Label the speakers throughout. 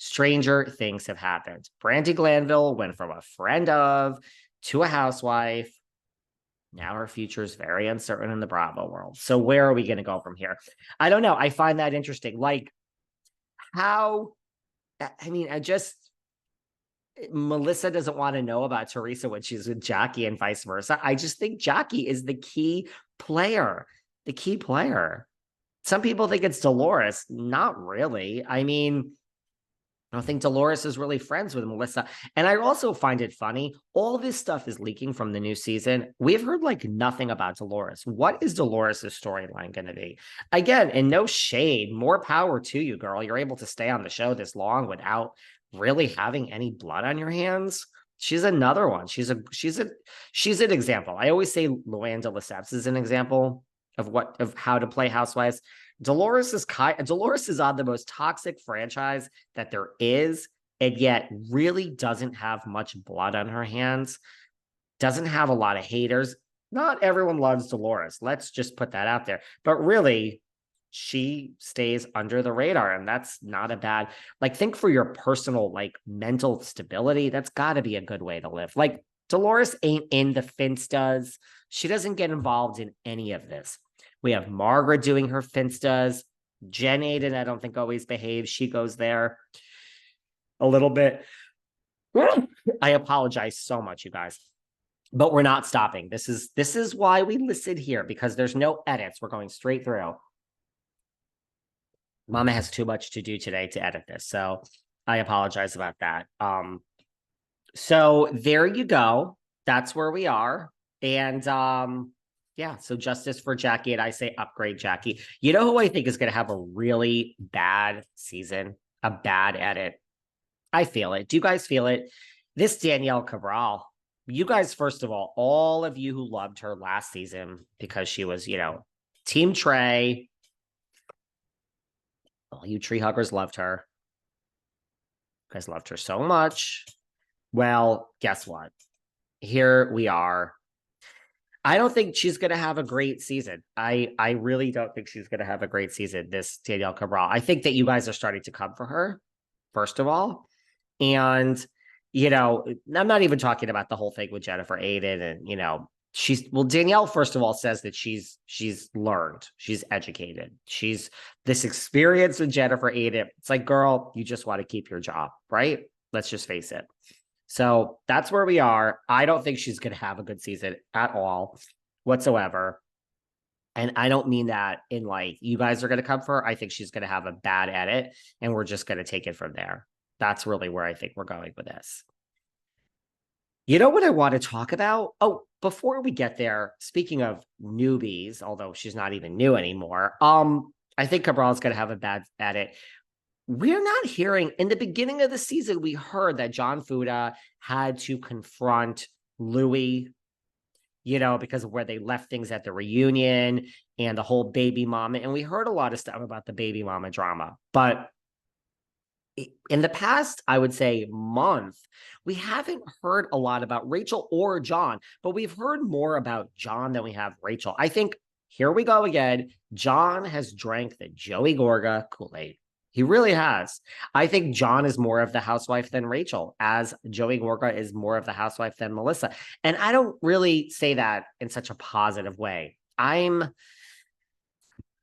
Speaker 1: stranger things have happened. Brandi Glanville went from a friend of to a housewife. Now her future is very uncertain in the Bravo world. So where are we going to go from here? I don't know. I find that interesting. Like how, I mean, Melissa doesn't want to know about Teresa when she's with Jackie and vice versa. I just think Jackie is the key player. Some people think it's Dolores. Not really. I mean, I don't think Dolores is really friends with Melissa. And I also find it funny. All this stuff is leaking from the new season. We've heard like nothing about Dolores. What is Dolores' storyline going to be? Again, and no shade, more power to you, girl. You're able to stay on the show this long without really having any blood on your hands. She's another one. She's an example. I always say Luann de Lesseps is an example of how to play housewives. Dolores is on the most toxic franchise that there is, and yet really doesn't have much blood on her hands, doesn't have a lot of haters. Not everyone loves Dolores. Let's just put that out there. But really, she stays under the radar, and that's not a bad, like, think for your personal, like, mental stability. That's got to be a good way to live. Like, Dolores ain't in the Finstas. She doesn't get involved in any of this. We have Margaret doing her Finstas. Jen Aiden, I don't think always behaves. She goes there a little bit. I apologize so much, you guys, but we're not stopping. This is why we listed here, because there's no edits. We're going straight through. Mama has too much to do today to edit this, so I apologize about that. So there you go. That's where we are. And yeah, so justice for Jackie, and I say upgrade Jackie. You know who I think is going to have a really bad season, a bad edit? I feel it. Do you guys feel it? This Danielle Cabral. You guys, first of all of you who loved her last season because she was, Team Trey. All you tree huggers loved her. You guys loved her so much. Well, guess what? Here we are. I don't think she's going to have a great season. I really don't think she's going to have a great season, this Danielle Cabral. I think that you guys are starting to come for her, first of all. And, I'm not even talking about the whole thing with Jennifer Aiden and, Danielle, first of all, says that she's learned, she's educated. She's this experience with Jennifer Aiden. It's like, girl, you just want to keep your job, right? Let's just face it. So that's where we are. I don't think she's going to have a good season at all whatsoever. And I don't mean that in like, you guys are going to come for her. I think she's going to have a bad edit and we're just going to take it from there. That's really where I think we're going with this. You know what I want to talk about? Oh, before we get there, speaking of newbies, although she's not even new anymore, I think Cabral's going to have a bad edit. We're not hearing, in the beginning of the season, we heard that John Fuda had to confront Louis, because of where they left things at the reunion and the whole baby mama. And we heard a lot of stuff about the baby mama drama. But in the past, I would say month, we haven't heard a lot about Rachel or John, but we've heard more about John than we have Rachel. I think, here we go again, John has drank the Joey Gorga Kool-Aid. He really has. I think John is more of the housewife than Rachel, as Joey Gorga is more of the housewife than Melissa. And I don't really say that in such a positive way. A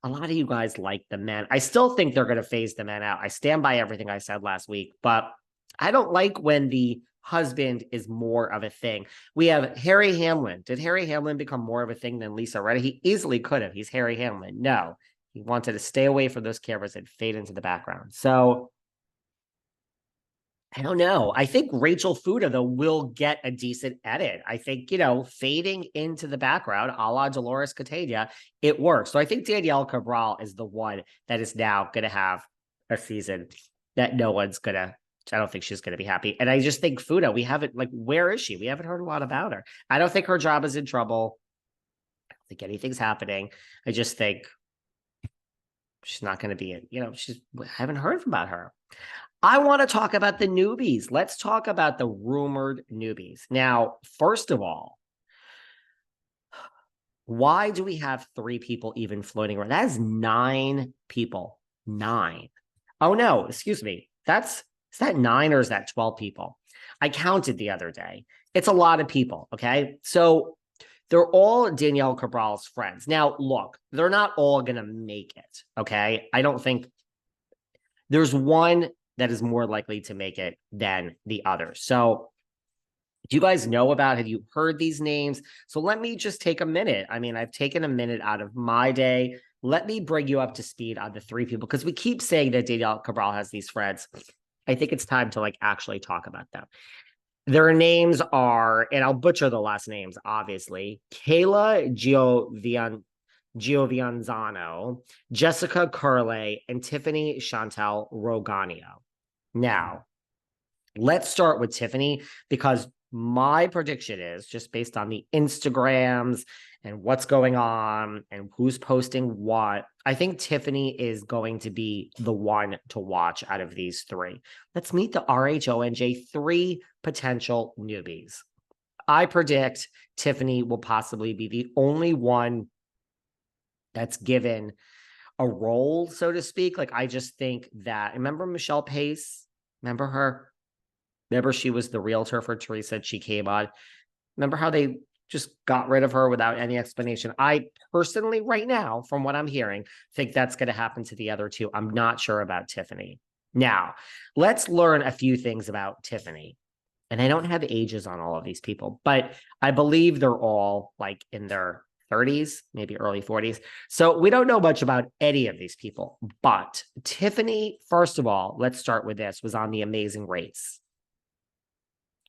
Speaker 1: lot of you guys like the men. I still think they're going to phase the men out. I stand by everything I said last week, but I don't like when the husband is more of a thing. We have Harry Hamlin. Did Harry Hamlin become more of a thing than Lisa Rinna? He easily could have. He's Harry Hamlin. No. He wanted to stay away from those cameras and fade into the background. So I don't know. I think Rachel Fuda, though, will get a decent edit. I think, fading into the background, a la Dolores Catania, it works. So I think Danielle Cabral is the one that is now going to have a season that no one's going to, I don't think she's going to be happy. And I just think Fuda, we haven't, where is she? We haven't heard a lot about her. I don't think her job is in trouble. I don't think anything's happening. I just think she's not going to be I haven't heard about her. I want to talk about the newbies. Let's talk about the rumored newbies. Now, first of all, why do we have 3 people even floating around? That is 9 people. 9. Oh, no, excuse me. That's Is that 9 or is that 12 people? I counted the other day. It's a lot of people. Okay. So they're all Danielle Cabral's friends. Now, look, they're not all going to make it. Okay. I don't think there's one that is more likely to make it than the other. So do you guys know about, have you heard these names? So let me just take a minute. I mean, I've taken a minute out of my day. Let me bring you up to speed on the 3 people, because we keep saying that Danielle Cabral has these friends. I think it's time to like actually talk about them. Their names are, and I'll butcher the last names, obviously, Kayla Giovinazzo, Jessica Curley, and Tiffany Chantell-Rosania. Now, let's start with Tiffany, because my prediction is, just based on the Instagrams and what's going on and who's posting what, I think Tiffany is going to be the one to watch out of these 3. Let's meet the RHONJ 3 potential newbies. I predict Tiffany will possibly be the only one that's given a role, so to speak. Like, I just think that, remember Michelle Pace? Remember her? Remember she was the realtor for Teresa? She came on. Remember how they just got rid of her without any explanation? I personally, right now, from what I'm hearing, think that's going to happen to the other 2. I'm not sure about Tiffany. Now, let's learn a few things about Tiffany. And I don't have ages on all of these people, but I believe they're all like in their 30s, maybe early 40s. So we don't know much about any of these people. But Tiffany, first of all, let's start with this, was on The Amazing Race.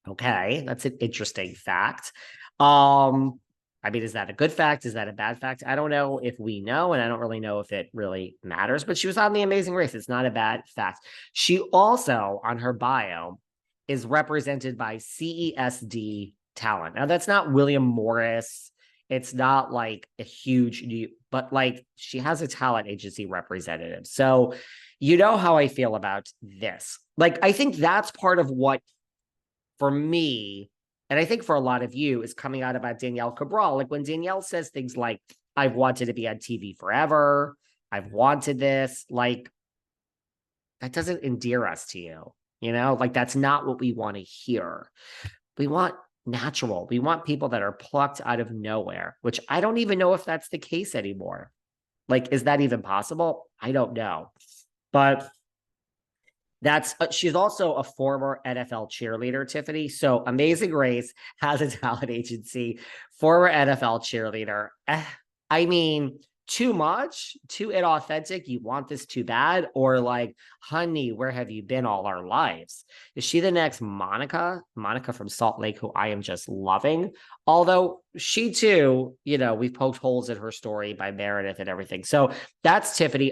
Speaker 1: Okay, that's an interesting fact. I mean, is that a good fact? Is that a bad fact? I don't know if we know, and I don't really know if it really matters, but she was on The Amazing Race. It's not a bad fact. She also, on her bio, is represented by CESD talent. Now, that's not William Morris. It's not like a huge, but like she has a talent agency representative. So you know how I feel about this. Like, I think that's part of what, for me, and I think for a lot of you, is coming out about Danielle Cabral. Like, when Danielle says things like, I've wanted to be on TV forever, I've wanted this, like, that doesn't endear us to you. You know, like, that's not what we want to hear. We want natural. We want people that are plucked out of nowhere, which I don't even know if that's the case anymore. Like, is that even possible? I don't know. But that's, she's also a former NFL cheerleader, Tiffany. So Amazing Race has a talent agency, former NFL cheerleader. I mean, too much, too inauthentic. You want this too bad? Or like, honey, where have you been all our lives? Is she the next Monica from Salt Lake, who I am just loving? Although she too, you know, we've poked holes in her story by Meredith and everything. So that's Tiffany.